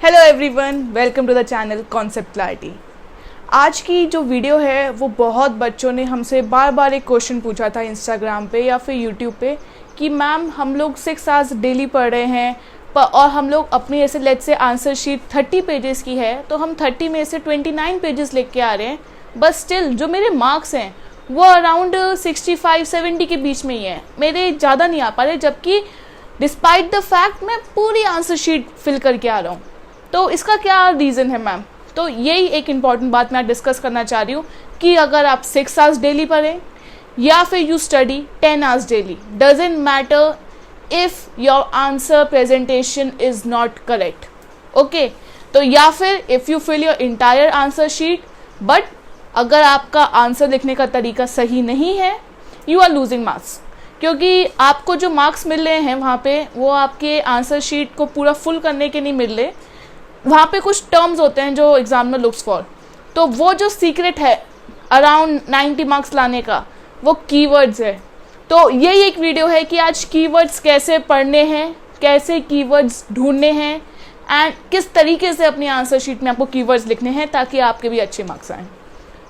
Hello everyone, welcome to the channel concept clarity. आज की जो वीडियो है वो बहुत बच्चों ने हमसे बार बार एक क्वेश्चन पूछा था इंस्टाग्राम पे या फिर यूट्यूब पे कि मैम हम लोग 6 आवर्स डेली पढ़ रहे हैं और हम लोग अपनी ऐसे let's say answer sheet 30 pages की है तो हम 30 में से 29 पेजेस लिख के आ रहे हैं, बस स्टिल जो मेरे मार्क्स हैं वो अराउंड 65-70 के बीच में ही है, मेरे ज़्यादा नहीं आ पा रहे, जबकि डिस्पाइट द फैक्ट मैं पूरी आंसर शीट फिल करके आ रहा हूँ। तो इसका क्या रीज़न है मैम? तो यही एक इम्पॉर्टेंट बात मैं डिस्कस करना चाह रही हूँ कि अगर आप 6 आवर्स डेली पढ़ें या फिर you study 10 hours daily, doesn't matter if your answer presentation is not correct. Okay, तो या फिर if you fill your entire answer sheet but अगर आपका आंसर लिखने का तरीका सही नहीं है, यू आर लूजिंग मार्क्स, क्योंकि आपको जो मार्क्स मिल रहे हैं वहाँ पे वो आपके आंसर शीट को पूरा फुल करने के नहीं मिल रहे। वहाँ पे कुछ टर्म्स होते हैं जो एग्जामिनर लुक्स फॉर, तो वो जो सीक्रेट है अराउंड 90 मार्क्स लाने का वो कीवर्ड्स है। तो यही एक वीडियो है कि आज कीवर्ड्स कैसे पढ़ने हैं, कैसे कीवर्ड्स ढूंढने हैं एंड किस तरीके से अपनी आंसर शीट में आपको कीवर्ड्स लिखने हैं ताकि आपके भी अच्छे मार्क्स आएँ।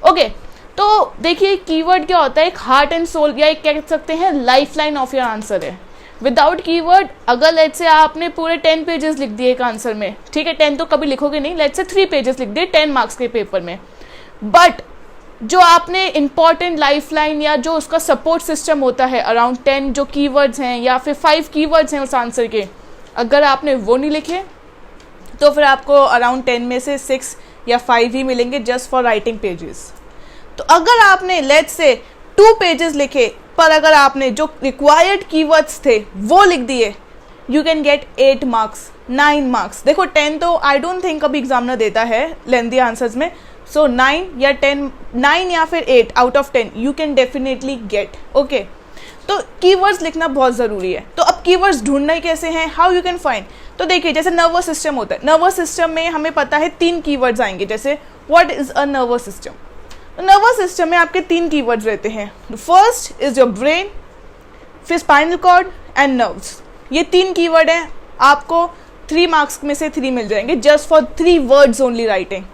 ओके, तो देखिए कीवर्ड क्या होता है, एक हार्ट एंड सोल या एक कह सकते हैं life line of your answer है। विदाउट कीवर्ड अगर लेट्स से आपने पूरे 10 पेजेस लिख दिए एक आंसर में, ठीक है 10 तो कभी लिखोगे नहीं, लेट्स से 3 पेजेस लिख दिए 10 मार्क्स के पेपर में, बट जो आपने इंपॉर्टेंट लाइफ लाइन या जो उसका सपोर्ट सिस्टम होता है अराउंड 10 जो कीवर्ड्स हैं या फिर 5 कीवर्ड्स हैं उस आंसर के, अगर आपने वो नहीं लिखे तो फिर आपको अराउंड 10 में से 6 या 5 ही मिलेंगे जस्ट फॉर राइटिंग पेजेस। तो अगर आपने लेट्स से 2 पेजेस लिखे पर अगर आपने जो रिक्वायर्ड कीवर्ड्स थे वो लिख दिए, you can get 8 marks 9 marks. देखो 10 तो आई डोंट थिंक कभी एग्जामिनर देता है लेंथी आंसर्स में, सो 9 या 10, 9 या फिर 8 out of 10 you can definitely get. Okay, तो कीवर्ड्स लिखना बहुत ज़रूरी है। तो अब कीवर्ड्स ढूंढना कैसे हैं, हाउ यू कैन फाइंड? तो देखिए जैसे नर्वस सिस्टम होता है, नर्वस सिस्टम में हमें पता है 3 कीवर्ड्स आएंगे, जैसे what is a nervous system. Nervous system में आपके 3 कीवर्ड्स रहते हैं, फर्स्ट इज योर ब्रेन, फिर स्पाइनल कॉर्ड एंड नर्व्स। ये 3 कीवर्ड हैं, आपको 3 मार्क्स में से 3 मिल जाएंगे just for 3 words only writing.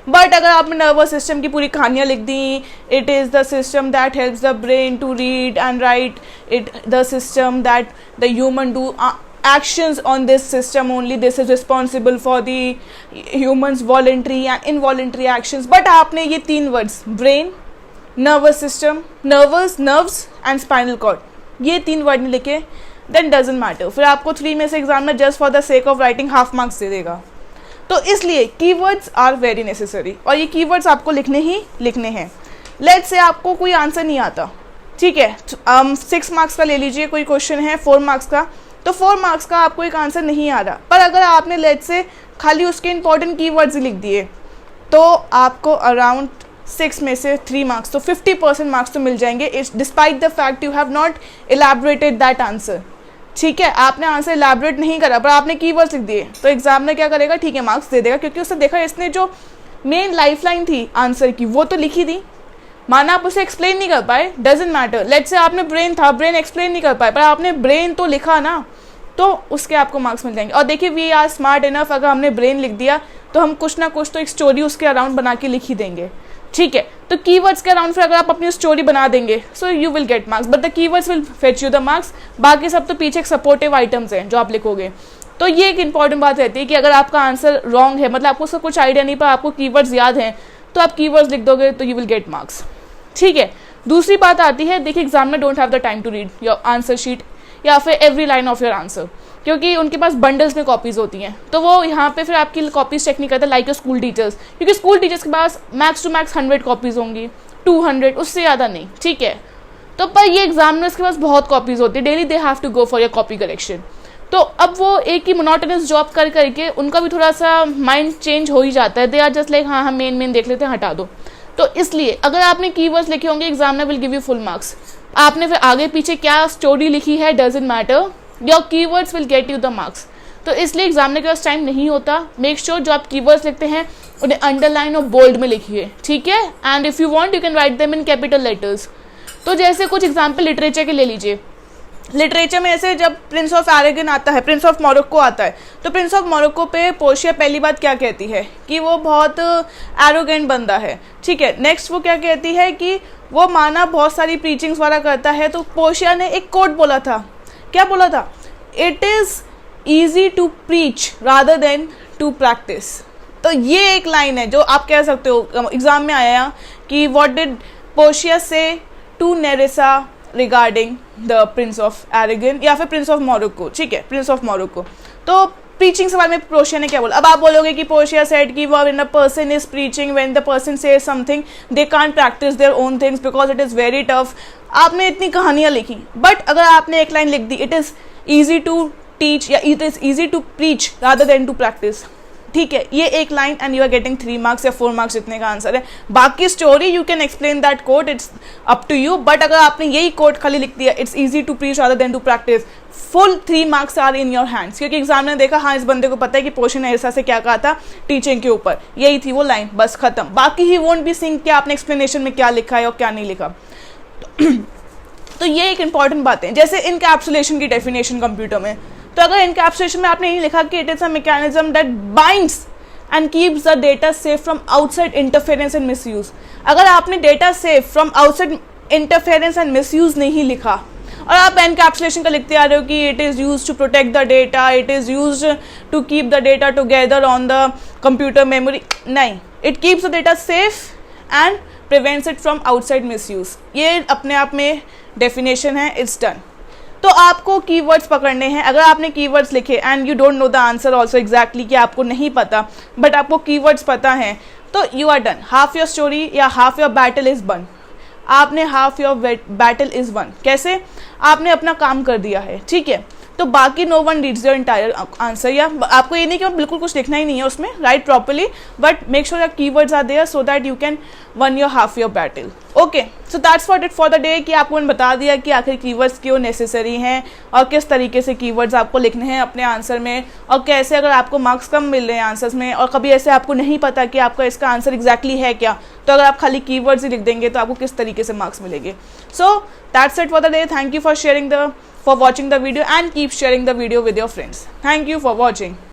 But अगर आपने नर्वस सिस्टम की पूरी कहानियाँ लिख दी, it is the system that helps the brain to read and write, it the system that the human do actions on this system only, this is responsible for the humans voluntary and involuntary actions, but आपने ये 3 words brain, nervous system, nerves and spinal cord, ये 3 word नहीं लिखे then doesn't matter, फिर आपको 3 में से examiner just for the sake of writing half marks दे देगा। तो इसलिए keywords are very necessary और ये keywords आपको लिखने ही लिखने हैं। लेट्स से आपको कोई आंसर नहीं आता, ठीक है 6 मार्क्स का ले लीजिए, कोई क्वेश्चन है 4 मार्क्स का, तो 4 मार्क्स का आपको एक आंसर नहीं आ रहा, पर अगर आपने लेट्स से खाली उसके इंपॉर्टेंट कीवर्ड्स लिख दिए तो आपको अराउंड 6 में से 3 मार्क्स, तो 50% मार्क्स तो मिल जाएंगे, it's despite the fact you have not elaborated that answer. ठीक है, आपने आंसर इलैबोरेट नहीं करा पर आपने कीवर्ड्स लिख दिए, तो एग्जामिनर क्या करेगा, ठीक है मार्क्स दे देगा, क्योंकि उसने देखा इसने जो मेन लाइफ लाइन थी आंसर की वो तो लिखी थी, माना आप उसे एक्सप्लेन नहीं कर पाए, डजेंट मैटर। लेट्स से आपने ब्रेन था, ब्रेन एक्सप्लेन नहीं कर पाए पर आपने ब्रेन तो लिखा ना, तो उसके आपको मार्क्स मिल जाएंगे। और देखिए वी आर स्मार्ट इनफ, अगर हमने ब्रेन लिख दिया तो हम कुछ ना कुछ तो एक स्टोरी उसके अराउंड बना के लिख ही देंगे, ठीक है। तो कीवर्ड्स के अराउंड फिर अगर आप अपनी स्टोरी बना देंगे so you will get marks, but the keywords will fetch you the marks, बाकी सब तो पीछे एक सपोर्टिव आइटम्स हैं जो आप लिखोगे। तो ये एक इंपॉर्टेंट बात रहती है कि अगर आपका आंसर रॉन्ग है, मतलब आपको उसका कुछ आइडिया नहीं पर आपको कीवर्ड्स याद हैं, तो आप कीवर्ड्स लिख दोगे तो यू विल गेट मार्क्स, ठीक है। दूसरी बात आती है, देखिए examiner don't have the time to read your answer sheet या फिर every line of your answer, क्योंकि उनके पास बंडल्स में कॉपीज़ होती हैं, तो वो यहाँ पे फिर आपकी कॉपीज़ चेक नहीं करते लाइक स्कूल टीचर्स, क्योंकि स्कूल टीचर्स के पास मैक्स टू मैक्स 100 कॉपीज़ होंगी, 200 उससे ज़्यादा नहीं, ठीक है। तो पर ये एग्जामिनर्स के पास बहुत कॉपीज़ होती है, daily they have to go for your copy correction. तो अब वो एक ही मोनोटोनस जॉब कर करके उनका भी थोड़ा सा माइंड चेंज हो ही जाता है, दे आर जस्ट लाइक हाँ हम मेन देख लेते हैं, हटा दो। तो इसलिए अगर आपने कीवर्ड्स लिखे होंगे examiner will give you full marks. आपने फिर आगे पीछे क्या स्टोरी लिखी है doesn't matter, your keywords will get you the marks. तो इसलिए एग्जामिनर के पास टाइम नहीं होता, मेक श्योर जो आप कीवर्ड्स लिखते हैं उन्हें अंडरलाइन और बोल्ड में लिखिए, ठीक है। And if you want you can write them in capital letters. तो जैसे कुछ एग्जाम्पल लिटरेचर के ले लीजिए, लिटरेचर में ऐसे जब प्रिंस ऑफ एरेगन आता है, प्रिंस ऑफ मोरक्को आता है, तो प्रिंस ऑफ मोरक्को पे पोर्शिया पहली बात क्या कहती है कि वो बहुत एरोगेंट बंदा है, ठीक है। नेक्स्ट वो क्या कहती है कि वो माना बहुत सारी प्रीचिंग्स वाला करता है। तो पोर्शिया ने एक कोट बोला था, क्या बोला था? It is easy to preach rather than to practise. तो ये एक लाइन है जो आप कह सकते हो, एग्जाम में आया कि what did Portia say to Nerissa regarding the prince of Aragon या फिर प्रिंस ऑफ मोरक्को, ठीक है, प्रिंस ऑफ मोरक्को। तो प्रीचिंग के बारे में पोर्शिया ने क्या बोला? अब आप बोलोगे कि पोर्शिया सेड कि when a person is preaching, when the person says something, they can't practice their own things because it is very tough. आपने इतनी कहानियाँ लिखी, बट अगर आपने एक लाइन लिख दी, it is easy to teach या it is easy to preach rather than to practice, ठीक है, ये एक line and you are getting 3 marks या 4 मार्क्स, इतने का आंसर है। बाकी story you can explain that quote, it's up to you. But अगर आपने यही कोट खाली लिख दिया, it's easy to preach rather than to practice, full 3 marks are in your hands, क्योंकि एग्जाम ने देखा हाँ इस बंदे को पता है कि पोर्शिया ने ऐसा से क्या कहा था टीचिंग के ऊपर, यही थी वो लाइन, बस खत्म। बाकी ही वोंट बी सिंग कि आपने एक्सप्लेनेशन में क्या लिखा है और क्या नहीं लिखा। तो ये एक इंपॉर्टेंट बात है। जैसे इनकैप्सुलेशन की डेफिनेशन कंप्यूटर में, तो अगर इनकैप्सुलेशन में आपने नहीं लिखा कि it is a mechanism that binds and keeps the data safe from outside interference and misuse, अगर आपने data safe from outside interference and misuse नहीं लिखा और आप encapsulation का लिखते आ रहे हो कि it is used to protect the data, it is used to keep the data together on the computer memory, नहीं, it keeps the data safe and prevents it from outside misuse। ये अपने आप में definition है, it's done। तो आपको keywords पकड़ने हैं। अगर आपने कीवर्ड्स लिखे and you don't know the answer also exactly, कि आपको नहीं पता बट आपको कीवर्ड्स पता हैं, तो you are done. Half your story या half your battle is won. आपने half your battle is won, कैसे? आपने अपना काम कर दिया है, ठीक है। तो बाकी no one reads your entire answer, या आपको ये नहीं कि बिल्कुल कुछ लिखना ही नहीं है उसमें, write properly, but make sure your keywords are there so that you can won your half your battle. Okay, so that's what it for the day, कि आपको मैंने बता दिया कि आखिर कीवर्ड्स क्यों नेसेसरी हैं और किस तरीके से कीवर्ड्स आपको लिखने हैं अपने आंसर में, और कैसे अगर आपको मार्क्स कम मिल रहे हैं आंसर्स में और कभी ऐसे आपको नहीं पता कि आपका इसका आंसर एग्जैक्टली है क्या, तो अगर आप खाली कीवर्ड्स ही लिख देंगे तो आपको किस तरीके से मार्क्स मिलेंगे। So that's it for the day. Thank you for watching the video and keep sharing the video with your friends. Thank you for watching.